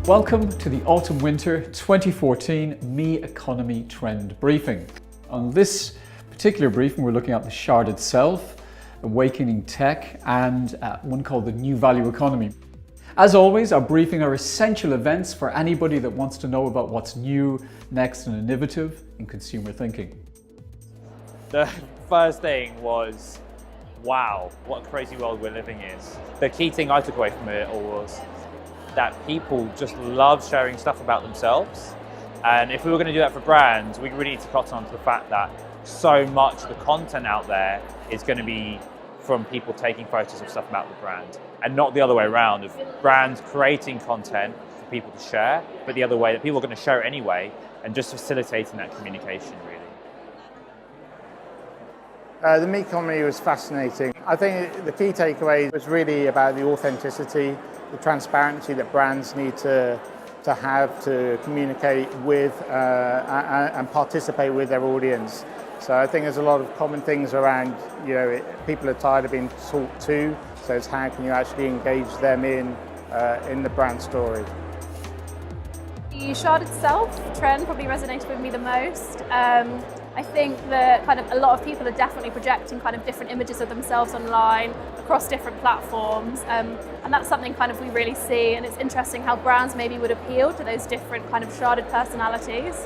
Welcome to the Autumn-Winter 2014 Me Economy Trend Briefing. On this particular briefing, we're looking at the Shard itself, Awakening Tech, and one called the New Value Economy. As always, our briefing are essential events for anybody that wants to know about what's new, next, and innovative in consumer thinking. The first thing was, wow, what a crazy world we're living in. The key thing I took away from it all was that people just love sharing stuff about themselves. And if we were going to do that for brands, we really need to cotton on to the fact that so much of the content out there is going to be from people taking photos of stuff about the brand, and not the other way around, of brands creating content for people to share, but the other way, that people are going to share it anyway, and just facilitating that communication, really. The Me Economy was fascinating. I think the key takeaway was really about the authenticity, the transparency that brands need to have to communicate with and participate with their audience. So I think there's a lot of common things around, people are tired of being talked to, so it's how can you actually engage them in the brand story. The Shard itself trend probably resonated with me the most. I think that a lot of people are definitely projecting different images of themselves online across different platforms, and that's something we really see, and it's interesting how brands maybe would appeal to those different sharded personalities.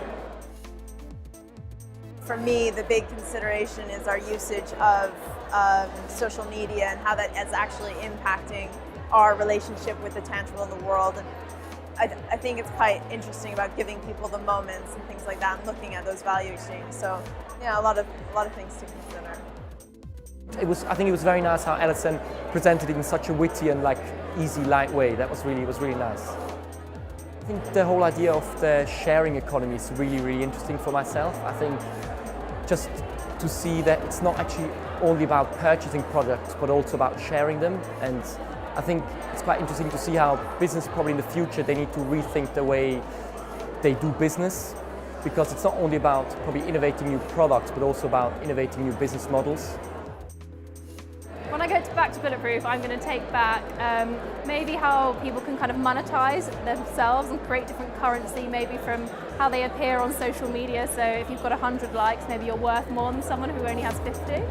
For me, the big consideration is our usage of social media and how that is actually impacting our relationship with the tangible in the world. And I think it's quite interesting about giving people the moments and things like that, and looking at those value exchanges. So, yeah, a lot of things to consider. I think it was very nice how Alison presented it in such a witty and easy, light way. That was really nice. I think the whole idea of the sharing economy is really interesting for myself. I think just to see that it's not actually only about purchasing products, but also about sharing them. And I think it's quite interesting to see how business probably in the future, they need to rethink the way they do business, because it's not only about probably innovating new products, but also about innovating new business models. When I go back to Bulletproof, I'm going to take back maybe how people can monetize themselves and create different currency, maybe from how they appear on social media. So if you've got 100 likes, maybe you're worth more than someone who only has 50.